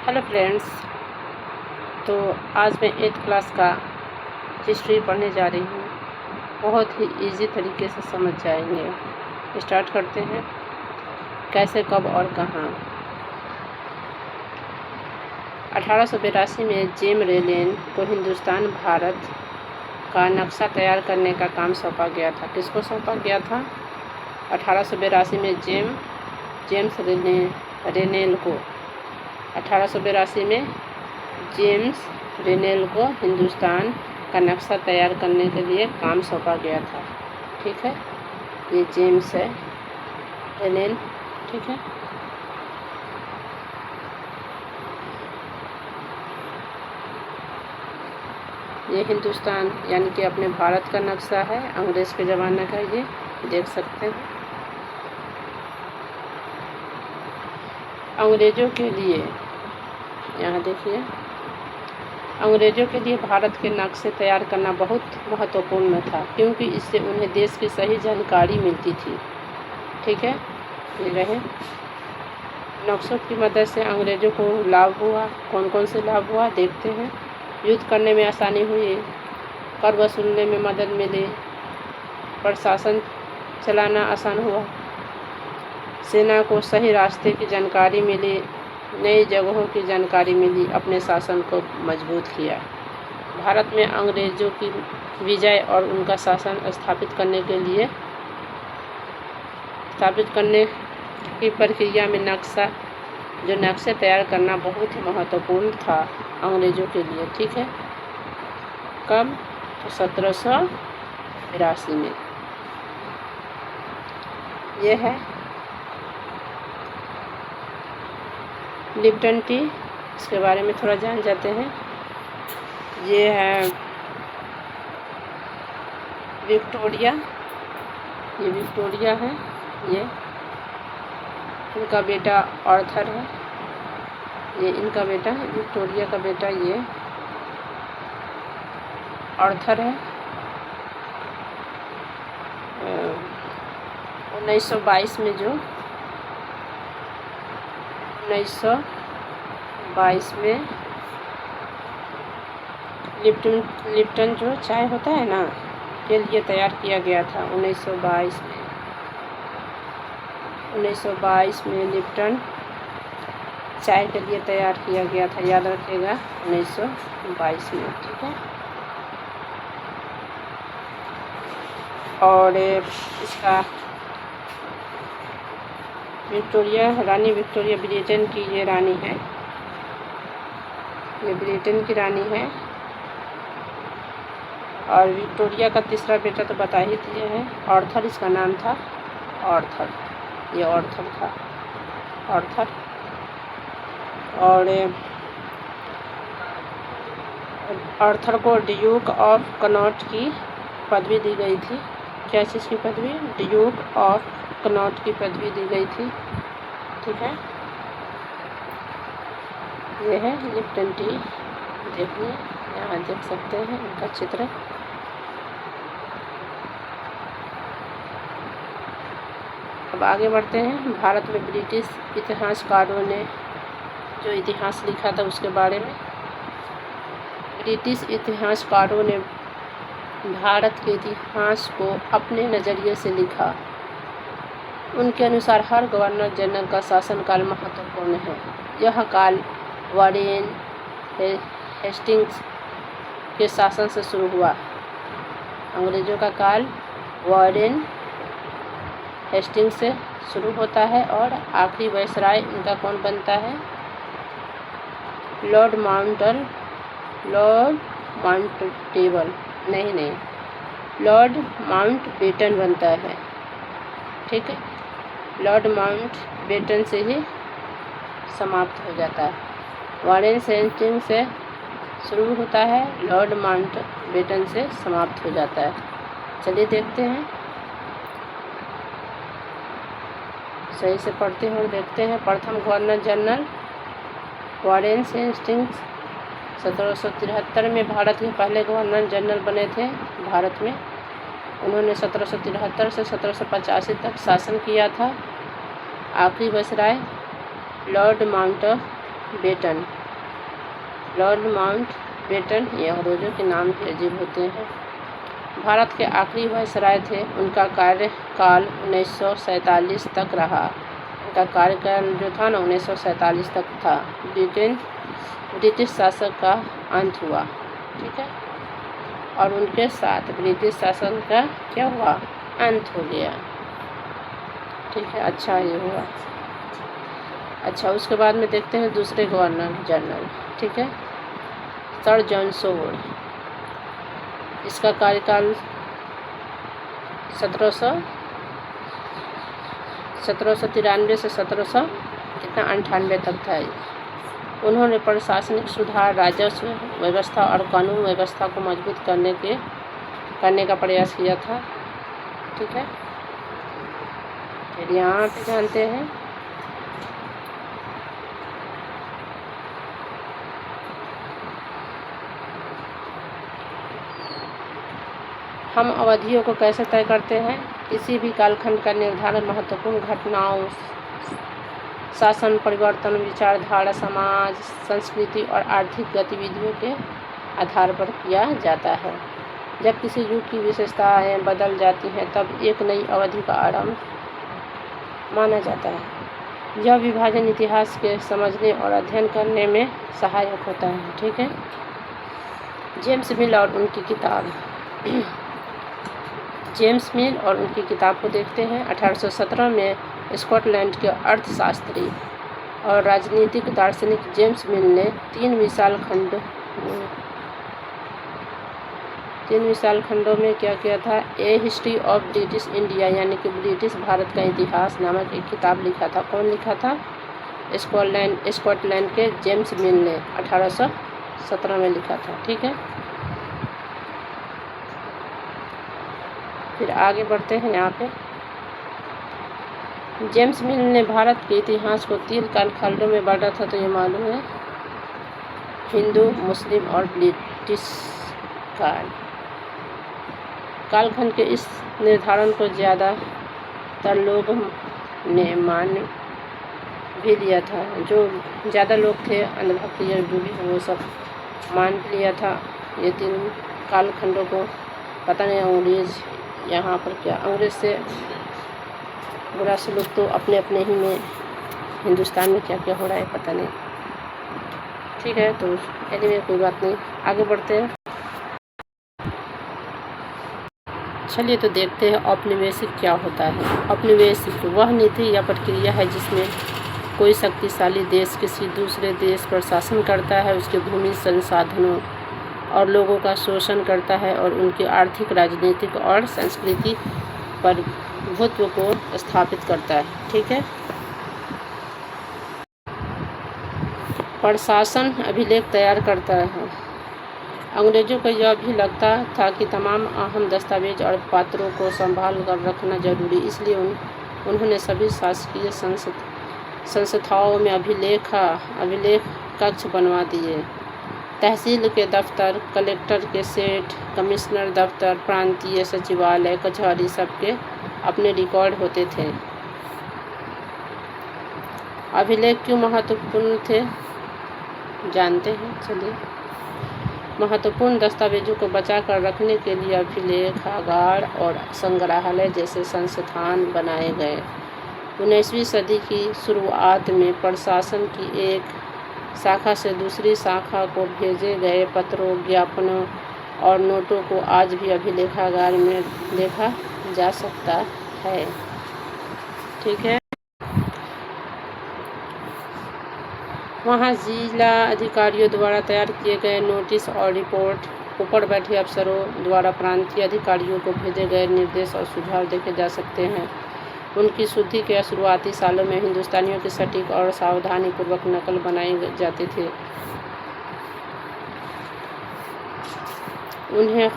Hello friends. तो आज मैं 8th क्लास का हिस्ट्री पढ़ने जा रही हूँ। बहुत ही इजी तरीके से समझ जाएंगे। स्टार्ट करते हैं। कैसे, कब और कहाँ। 1882 में जेम रेलेन को हिंदुस्तान भारत का नक्शा तैयार करने का काम सौंपा गया था। किसको सौंपा गया था? 1882 में जेम्स रेनेल को 1882 में जेम्स रेनेल को हिंदुस्तान का नक्शा तैयार करने के लिए काम सौंपा गया था। ठीक है, ये जेम्स है रेनेल। ठीक है, ये हिंदुस्तान यानी कि अपने भारत का नक्शा है, अंग्रेज़ के ज़माने का। ये देख सकते हैं। अंग्रेज़ों के लिए, यहाँ देखिए, अंग्रेज़ों के लिए भारत के नक्शे तैयार करना बहुत महत्वपूर्ण था, क्योंकि इससे उन्हें देश की सही जानकारी मिलती थी। ठीक है, ये रहे। नक्शों की मदद से अंग्रेज़ों को लाभ हुआ। कौन कौन से लाभ हुआ देखते हैं। युद्ध करने में आसानी हुई, कर वसूलने में मदद मिली, प्रशासन चलाना आसान हुआ, सेना को सही रास्ते की जानकारी मिली, नई जगहों की जानकारी मिली, अपने शासन को मजबूत किया। भारत में अंग्रेज़ों की विजय और उनका शासन स्थापित करने की प्रक्रिया में नक्शे तैयार करना बहुत ही महत्वपूर्ण था अंग्रेज़ों के लिए। ठीक है, कब? तो 1782 में। ये है लिप्टन टी, इसके बारे में थोड़ा जान जाते हैं। ये है विक्टोरिया, ये विक्टोरिया है। ये इनका बेटा आर्थर है। ये इनका बेटा है, विक्टोरिया का बेटा ये आर्थर है। 1922 में 1922 में लिप्टन जो चाय होता है ना, के लिए तैयार किया गया था। 1922 में लिप्टन चाय के लिए तैयार किया गया था। याद रखिएगा, 1922 में। ठीक है, और इसका रानी विक्टोरिया ब्रिटेन की ये रानी है। ये ब्रिटेन की रानी है। और विक्टोरिया का तीसरा बेटा तो बता ही दिए हैं, आर्थर इसका नाम था। आर्थर, ये आर्थर था, आर्थर। और आर्थर को ड्यूक ऑफ कनॉट की पदवी दी गई थी। क्या चीज़ की पदवी? ड्यूक ऑफ कनॉट की पदवी दी गई थी। ठीक है, ये है लिप्टन टी। देखिए, यहाँ देख सकते हैं इनका चित्र। अब आगे बढ़ते हैं। भारत में ब्रिटिश इतिहासकारों ने जो इतिहास लिखा था उसके बारे में। ब्रिटिश इतिहासकारों ने भारत के इतिहास को अपने नज़रिए से लिखा। उनके अनुसार हर गवर्नर जनरल का शासनकाल महत्वपूर्ण है। यह काल वारेन हेस्टिंग्स के शासन से शुरू हुआ। अंग्रेज़ों का काल वारेन हेस्टिंग्स से शुरू होता है और आखिरी वायसराय इनका कौन बनता है? लॉर्ड माउंटबेटन बनता है। ठीक है, लॉर्ड माउंटबेटन से ही समाप्त हो जाता है। वारेन हेस्टिंग्स से शुरू होता है, लॉर्ड माउंटबेटन से समाप्त हो जाता है। चलिए देखते हैं, सही से पढ़ते हैं और देखते हैं। प्रथम गवर्नर जनरल वारेन हेस्टिंग्स 1773 में भारत के पहले गवर्नर जनरल बने थे भारत में। उन्होंने 1773 से 1785 तक शासन किया था। आखिरी viceroy lord Mountbatten. Lord Mountbatten अंग्रेजों के नाम भी अजीब होते हैं। भारत के आखिरी वायसराय थे। उनका कार्यकाल 1947 तक रहा। उनका कार्यकाल जो था ना 1947 तक था। ब्रिटिश शासक का अंत हुआ, ठीक है, और उनके साथ ब्रिटिश शासन का क्या हुआ, अंत हो गया, ठीक है। अच्छा ये हुआ। अच्छा उसके बाद में देखते हैं दूसरे गवर्नर जनरल, ठीक है, सर जॉन सोवर्ड। इसका कार्यकाल 1793 से 1798 तक था। उन्होंने प्रशासनिक सुधार, राजस्व व्यवस्था और कानून व्यवस्था को मजबूत करने का प्रयास किया था, ठीक है। फिर यहाँ पे जानते हैं हम अवधियों को कैसे तय करते हैं। किसी भी कालखंड का निर्धारण महत्वपूर्ण घटनाओं, शासन परिवर्तन, विचारधारा, समाज, संस्कृति और आर्थिक गतिविधियों के आधार पर किया जाता है। जब किसी युग की विशेषताएं बदल जाती हैं तब एक नई अवधि का आरंभ माना जाता है। यह विभाजन इतिहास के समझने और अध्ययन करने में सहायक होता है, ठीक है। जेम्स मिल और उनकी किताब जेम्स मिल और उनकी किताब को देखते हैं। 1817 में स्कॉटलैंड के अर्थशास्त्री और राजनीतिक दार्शनिक जेम्स मिल ने तीन विशाल खंडों में क्या किया था, ए हिस्ट्री ऑफ ब्रिटिश इंडिया यानी कि ब्रिटिश भारत का इतिहास नामक एक किताब लिखा था। कौन लिखा था, स्कॉटलैंड के जेम्स मिल ने 1817 में लिखा था, ठीक है। फिर आगे बढ़ते हैं। यहाँ पे जेम्स मिल ने भारत के इतिहास को 3 कालखंडों में बांटा था, तो ये मालूम है, हिंदू, मुस्लिम और ब्रिटिश कालखंड के इस निर्धारण को ज़्यादातर लोगों ने मान भी लिया था। जो ज़्यादा लोग थे अंधभक्त या जो भी वो सब मान भी लिया था ये 3 कालखंडों को। पता नहीं अंग्रेज यहाँ पर क्या, अंग्रेज से बुरा सलूक तो अपने अपने ही में हिंदुस्तान में क्या क्या हो रहा है पता नहीं, ठीक है। तो एनीवे कोई बात नहीं, आगे बढ़ते हैं। चलिए तो देखते हैं औपनिवेशिक क्या होता है। औपनिवेशिक वह नीति या प्रक्रिया है जिसमें कोई शक्तिशाली देश किसी दूसरे देश पर शासन करता है, उसके भूमि, संसाधनों और लोगों का शोषण करता है और उनकी आर्थिक, राजनीतिक और सांस्कृतिक प्रभुत्व को स्थापित करता है, ठीक है। प्रशासन अभिलेख तैयार करता है। अंग्रेजों को यह भी लगता था कि तमाम अहम दस्तावेज और पत्रों को संभाल कर रखना जरूरी, इसलिए उन्होंने सभी शासकीय संस्थाओं में अभिलेख कक्ष बनवा दिए। तहसील के दफ्तर, कलेक्टर के सेठ, कमिश्नर दफ्तर, प्रांतीय सचिवालय, कचहरी सबके अपने रिकॉर्ड होते थे। अभिलेख क्यों महत्वपूर्ण थे जानते हैं, चलिए। महत्वपूर्ण दस्तावेजों को बचा कर रखने के लिए अभिलेखागार और संग्रहालय जैसे संस्थान बनाए गए। 19वीं सदी की शुरुआत में प्रशासन की एक शाखा से दूसरी शाखा को भेजे गए पत्रों, ज्ञापनों और नोटों को आज भी अभिलेखागार में देखा जा सकता है, ठीक है। वहाँ जिला अधिकारियों द्वारा तैयार किए गए नोटिस और रिपोर्ट, ऊपर बैठे अफसरों द्वारा प्रांतीय अधिकारियों को भेजे गए निर्देश और सुझाव देखे जा सकते हैं। उनकी शुद्धि के शुरुआती सालों में हिंदुस्तानियों की सटीक और सावधानीपूर्वक नकल बनाई जाती थी। उन्हें